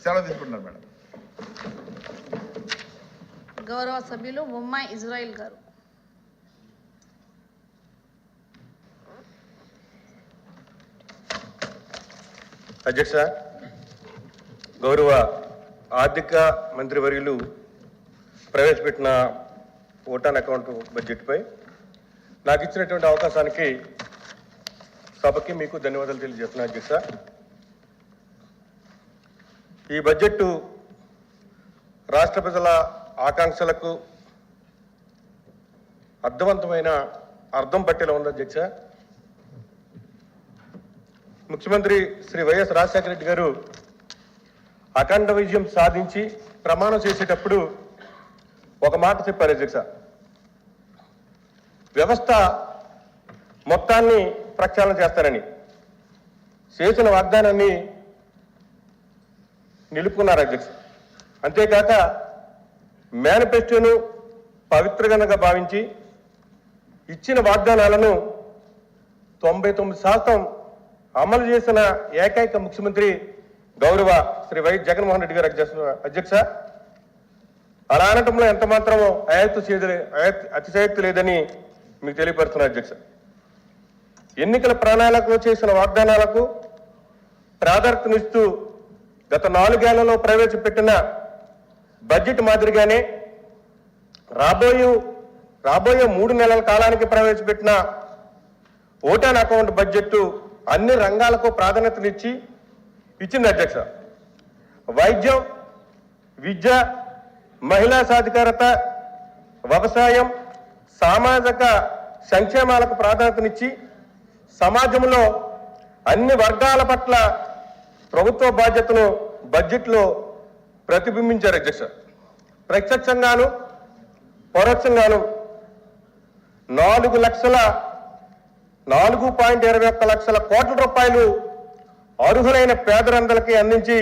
సెలవు తీసుకుంటున్నారు మేడం. గౌరవ సభ్యులు ఉమ్మా ఇజ్రాయిల్ గారు. అధ్యక్ష, గౌరవ ఆర్థిక మంత్రివర్యులు ప్రవేశపెట్టిన ఓటాన్ అకౌంట్ బడ్జెట్పై నాకు ఇచ్చినటువంటి అవకాశానికి సభకి మీకు ధన్యవాదాలు తెలియజేస్తున్నాను అధ్యక్ష. ఈ బడ్జెట్ రాష్ట్ర ప్రజల ఆకాంక్షలకు అర్థవంతమైన అర్థం పట్టేలా ఉంది అధ్యక్ష. ముఖ్యమంత్రి శ్రీ వైఎస్ రాజశేఖర రెడ్డి గారు అఖండ విజయం సాధించి ప్రమాణం చేసేటప్పుడు ఒక మాట చెప్పారు అధ్యక్ష, వ్యవస్థ మొత్తాన్ని ప్రక్షాళన చేస్తారని. చేసిన వాగ్దానాన్ని నిలుపుకున్నారు అధ్యక్ష. అంతేకాక మేనిఫెస్టోను పవిత్రగనగా భావించి ఇచ్చిన వాగ్దానాలను 99% అమలు చేసిన ఏకైక ముఖ్యమంత్రి గౌరవ శ్రీ వైఎస్ జగన్మోహన్ రెడ్డి గారు అధ్యక్ష. అలా అనటంలో ఎంత మాత్రమో అతిశయోక్తి లేదని మీకు తెలియపరుస్తున్నారు అధ్యక్ష. ఎన్నికల ప్రణాళికలో చేసిన వాగ్దానాలకు ప్రాధాన్యతనిస్తూ గత 4 ఏళ్లలో ప్రవేశపెట్టిన బడ్జెట్ మాదిరిగానే రాబోయే 3 నెలల కాలానికి ప్రవేశపెట్టిన ఓటాన్ అకౌంట్ బడ్జెట్ అన్ని రంగాలకు ప్రాధాన్యతనిచ్చి ఇచ్చింది అధ్యక్ష. వైద్యం, విద్య, మహిళా సాధికారత, వ్యవసాయం, సామాజిక సంక్షేమాలకు ప్రాధాన్యతనిచ్చి సమాజంలో అన్ని వర్గాల పట్ల ప్రభుత్వ బాధ్యతను బడ్జెట్లో ప్రతిబింబించారు అధ్యక్ష. ప్రత్యక్షంగాను పరోక్షంగాను 4.21 లక్షల కోట్ల రూపాయలు అర్హులైన పేదరందరికీ అందించి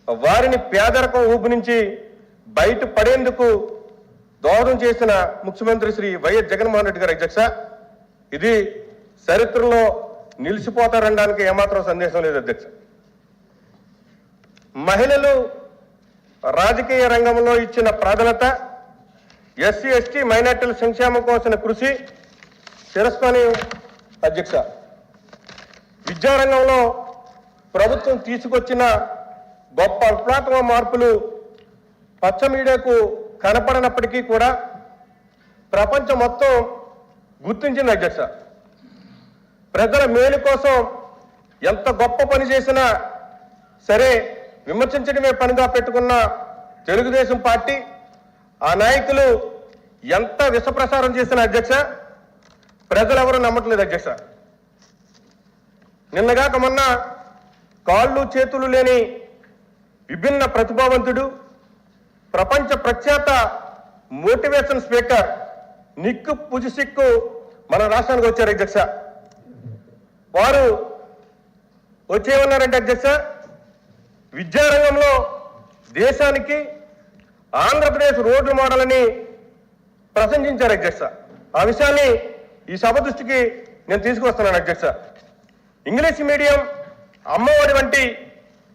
వారిని పేదరికం ఊపు నుంచి బయటపడేందుకు దోహదం చేసిన ముఖ్యమంత్రి శ్రీ వైఎస్ జగన్మోహన్ రెడ్డి గారు అధ్యక్ష. ఇది చరిత్రలో నిలిచిపోతారనడానికి ఏమాత్రం సందేశం లేదు అధ్యక్ష. మహిళలు రాజకీయ రంగంలో ఇచ్చిన ప్రాధాన్యత, ఎస్సీ ఎస్టీ మైనార్టీల సంక్షేమం కోసం కృషి శిరస్మరణీయం అధ్యక్ష. విద్యారంగంలో ప్రభుత్వం తీసుకొచ్చిన గొప్ప విప్లవాత్మక మార్పులు పచ్చ మీడియాకు కనపడనప్పటికీ కూడా ప్రపంచం మొత్తం గుర్తించింది అధ్యక్ష. ప్రజల మేలు కోసం ఎంత గొప్ప పని చేసినా సరే విమర్శించడమే పనిగా పెట్టుకున్న తెలుగుదేశం పార్టీ, ఆ నాయకులు ఎంత విషప్రసారం చేసిన అధ్యక్ష ప్రజలెవరూ నమ్మట్లేదు అధ్యక్ష. నిన్నగాక మొన్న కాళ్ళు చేతులు లేని విభిన్న ప్రతిభావంతుడు, ప్రపంచ ప్రఖ్యాత మోటివేషన్ స్పీకర్ నిక్కు పుజిసిక్కు మన రాష్ట్రానికి వచ్చారు అధ్యక్ష. వారు వచ్చేమన్నారంటే అధ్యక్ష, విద్యారంగంలో దేశానికి ఆంధ్రప్రదేశ్ రోడ్డు మోడల్ అని ప్రశంసించారు అధ్యక్ష. ఆ విషయాన్ని ఈ సభ దృష్టికి నేను తీసుకువస్తున్నాను అధ్యక్ష. ఇంగ్లీష్ మీడియం, అమ్మఒడి వంటి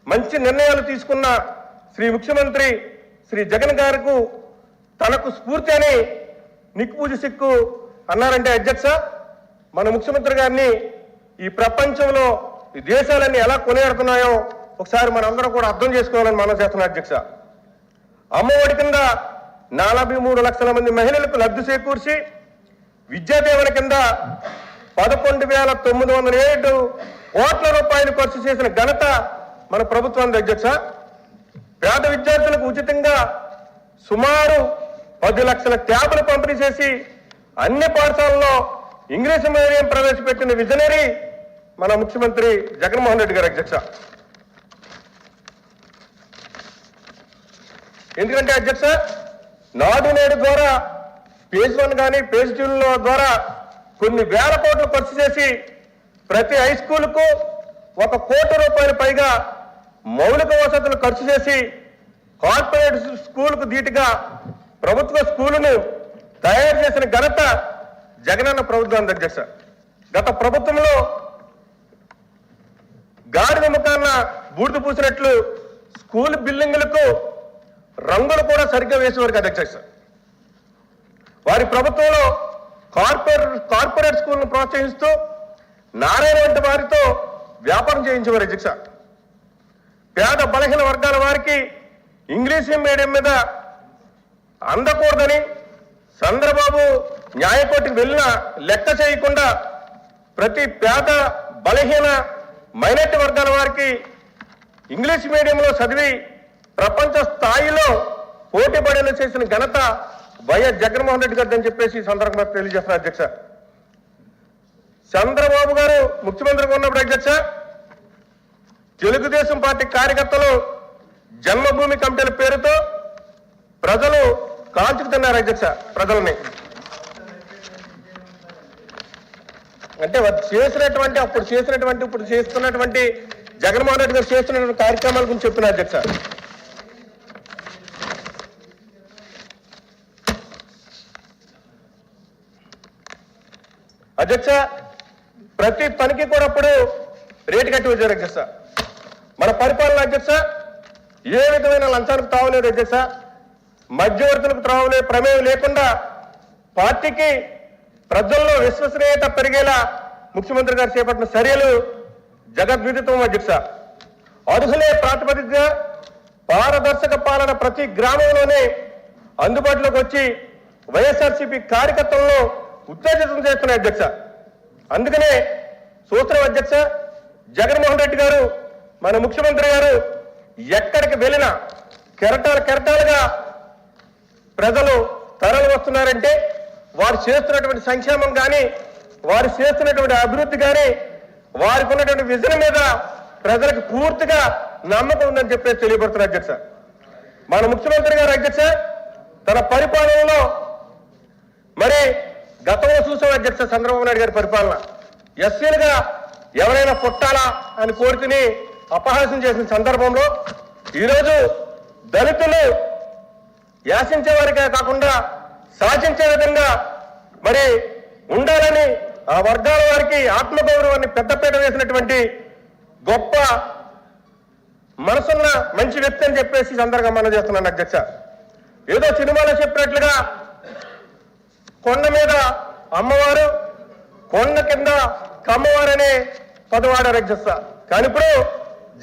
మంచి నిర్ణయాలు తీసుకున్న శ్రీ ముఖ్యమంత్రి శ్రీ జగన్ గారికి తనకు స్ఫూర్తి అని నిక్కు సిక్కు అన్నారంటే అధ్యక్ష, మన ముఖ్యమంత్రి గారిని ఈ ప్రపంచంలో ఈ దేశాలన్నీ ఎలా కొనియాడుతున్నాయో ఒకసారి మనందరం కూడా అర్థం చేసుకోవాలని మనం చేస్తున్నాం అధ్యక్ష. అమ్మఒడి కింద 43 లక్షల మంది మహిళలకు లబ్ధి చేకూర్చి విద్యాదీవెన కింద 11,907 కోట్ల రూపాయలు ఖర్చు చేసిన ఘనత మన ప్రభుత్వానికి అధ్యక్ష. పేద విద్యార్థులకు ఉచితంగా సుమారు 10 లక్షల ట్యాబ్లు పంపిణీ చేసి అన్ని పాఠశాలలో ఇంగ్లీష్ మీడియం ప్రవేశపెట్టిన విజనరీ మన ముఖ్యమంత్రి జగన్మోహన్ రెడ్డి గారు అధ్యక్ష. ఎందుకంటే అధ్యక్ష, నాడు నేడు ద్వారా పేజ్ 1 కానీ పేజ్ 2 ద్వారా కొన్ని వేల కోట్లు ఖర్చు చేసి ప్రతి హై స్కూల్కు 1 కోటి రూపాయల పైగా మౌలిక వసతులు ఖర్చు చేసి కార్పొరేట్ స్కూల్కు ధీటుగా ప్రభుత్వ స్కూలును తయారు చేసిన ఘనత జగనన్న ప్రభుత్వానికి అధ్యక్ష. గత ప్రభుత్వంలో గాడిద ముఖాన్న బూడిద పూసినట్లు స్కూల్ బిల్డింగులకు రంగులు కూడా సరిగ్గా వేసేవారు కాదు అధ్యక్ష. వారి ప్రభుత్వంలో కార్పొరేట్ స్కూల్ను ప్రోత్సహిస్తూ నారాయణ వంటి వారితో వ్యాపారం చేయించేవారు అధ్యక్ష. పేద బలహీన వర్గాల వారికి ఇంగ్లీష్ మీడియం మీద అందకూడదని చంద్రబాబు న్యాయకోటికి వెళ్ళిన లెక్క చేయకుండా ప్రతి పేద బలహీన మైనారిటీ వర్గాల వారికి ఇంగ్లీష్ మీడియంలో చదివి ప్రపంచ స్థాయిలో పోటీ పడేలా చేసిన ఘనత వైఎస్ జగన్మోహన్ రెడ్డి గారు అని చెప్పేసి ఈ సందర్భంగా తెలియజేస్తున్నారు అధ్యక్ష. చంద్రబాబు గారు ముఖ్యమంత్రిగా ఉన్నప్పుడు అధ్యక్ష తెలుగుదేశం పార్టీ కార్యకర్తలు జన్మభూమి కమిటీల పేరుతో ప్రజలు కాల్చుకుతున్నారు అధ్యక్ష. ప్రజల్ని అంటే అప్పుడు చేసినటువంటి ఇప్పుడు చేస్తున్నటువంటి జగన్మోహన్ రెడ్డి గారు చేస్తున్నటువంటి కార్యక్రమాల గురించి చెప్తున్నారు అధ్యక్ష. అధ్యక్ష ప్రతి పనికి కూడా అప్పుడు రేటు కట్టి వచ్చారు అధ్యక్ష. మన పరిపాలన అధ్యక్ష ఏ విధమైన లంచానికి తావలేదు అధ్యక్ష. మధ్యవర్తులకు ప్రమేయం లేకుండా పార్టీకి ప్రజల్లో విశ్వసనీయత పెరిగేలా ముఖ్యమంత్రి గారు చేపట్టిన చర్యలు జగద్విదితం అధ్యక్ష. అర్హులే ప్రాతిపదికగా పారదర్శక పాలన ప్రతి గ్రామంలోనే అందుబాటులోకి వచ్చి వైఎస్ఆర్సీపీ కార్యకర్తలను ఉత్తేజితం చేస్తున్నాయి అధ్యక్ష. అందుకనే సూత్రం అధ్యక్ష జగన్మోహన్ రెడ్డి గారు మన ముఖ్యమంత్రి గారు ఎక్కడికి వెళ్ళినా కెరటాలుగా ప్రజలు తరలి వస్తున్నారంటే వారు చేస్తున్నటువంటి సంక్షేమం కానీ వారు చేస్తున్నటువంటి అభివృద్ధి కానీ వారికి ఉన్నటువంటి విజన్ మీద ప్రజలకు పూర్తిగా నమ్మకం ఉందని చెప్పేసి తెలియబడుతున్నారు అధ్యక్ష. మన ముఖ్యమంత్రి గారు అధ్యక్ష తన పరిపాలనలో మరి గతంలో చూసాం అధ్యక్ష చంద్రబాబు నాయుడు గారి పరిపాలన ఎస్సీలుగా ఎవరైనా పుట్టాలా అని కోరికని అపహాస్యం చేసిన సందర్భంలో ఈరోజు దళితులు యాసించే వారికే కాకుండా శాసించే విధంగా మరి ఉండాలని ఆ వర్గాల వారికి ఆత్మగౌరవాన్ని పెద్దపీట వేసినటువంటి గొప్ప మనసున్న మంచి వ్యక్తి అని చెప్పేసి సందర్భంగా మనం చేస్తున్నాను అధ్యక్ష. ఏదో సినిమాలో చెప్పినట్లుగా కొండ మీద అమ్మవారు కొండ కింద కమ్మవారనే పదవాడారు అధ్యక్ష. కానీ ఇప్పుడు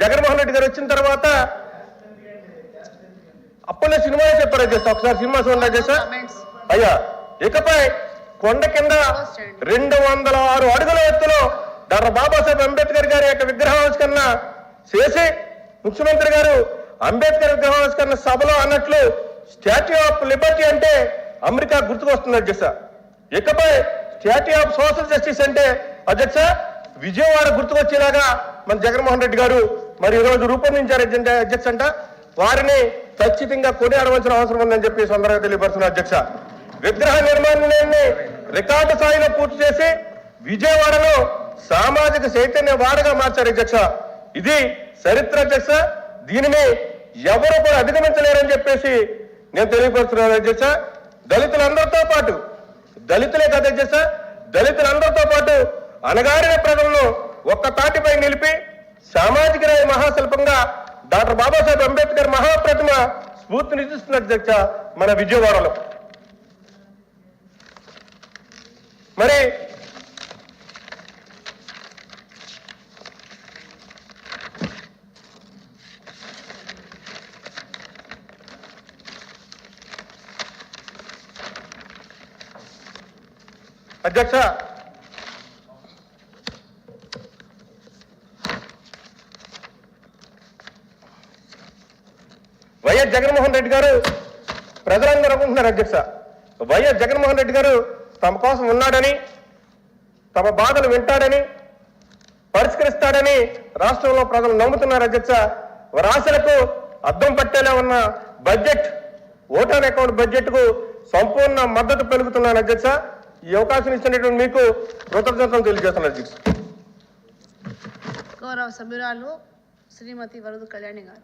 జగన్మోహన్ రెడ్డి గారు వచ్చిన తర్వాత అప్పుడే సినిమాలో చెప్పారు అధ్యక్ష. ఒకసారి సినిమా చూడండి అధ్యక్ష. అయ్యా ఇకపై కొండ కింద 206 అడుగుల ఎత్తులో డాక్టర్ బాబాసాహెబ్ అంబేద్కర్ గారి యొక్క విగ్రహావిష్కరణ చేసి ముఖ్యమంత్రి గారు అంబేద్కర్ విగ్రహావిష్కరణ సభలో అన్నట్లు స్టాట్యూ ఆఫ్ లిబర్టీ అంటే అమెరికా గుర్తుకొస్తుంది అధ్యక్ష. ఇకపై స్టాట్యూ ఆఫ్ సోషల్ జస్టిస్ అంటే అధ్యక్ష విజయవాడ గుర్తుకొచ్చేలాగా మన జగన్మోహన్ రెడ్డి గారు మరి ఈరోజు రూపొందించారు అధ్యక్ష అంట. వారిని ఖచ్చితంగా కొనియాడవలసిన అవసరం ఉందని చెప్పి సందర్భంగా తెలియపరుస్తున్నారు అధ్యక్ష. విగ్రహ నిర్మాణాన్ని రికార్డు స్థాయిలో పూర్తి చేసి విజయవాడలో సామాజిక చైతన్య వాడగా మార్చారు అధ్యక్ష. ఇది చరిత్ర అధ్యక్ష. దీనిని ఎవరు కూడా అధిగమించలేరని చెప్పేసి నేను తెలియపరుస్తున్నాను అధ్యక్ష. దళితులందరితో పాటు దళితులే కదా అధ్యక్ష దళితులందరితో పాటు అణగారిన ప్రజలను ఒక్క తాటిపై నిలిపి సామాజిక న్యాయ మహాశిల్పంగా డాక్టర్ బాబాసాహెబ్ అంబేద్కర్ మహాప్రతిమ స్ఫూర్తినిస్తున్న అధ్యక్ష మన విజయవాడలో. మరి అధ్యక్ష వైఎస్ జగన్మోహన్ రెడ్డి గారు ప్రజలందరూ అనుకుంటున్నారు అధ్యక్ష వైఎస్ జగన్మోహన్ రెడ్డి గారు తమ కోసం ఉన్నాడని తమ బాధలు వింటాడని పరిష్కరిస్తాడని రాష్ట్రంలో ప్రజలు నమ్ముతున్నారు అధ్యక్ష. వారి ఆశలకు అద్దం పట్టేలా ఉన్న బడ్జెట్ ఓటాన్ అకౌంట్ బడ్జెట్ కు సంపూర్ణ మద్దతు పలుకుతున్నాను అధ్యక్ష. ఈ అవకాశం ఇచ్చినటువంటి మీకు కృతజ్ఞతలు తెలియజేస్తున్నాను అధ్యక్ష. గౌరవ సభ్యురాలు శ్రీమతి వరదు కళ్యాణి గారు.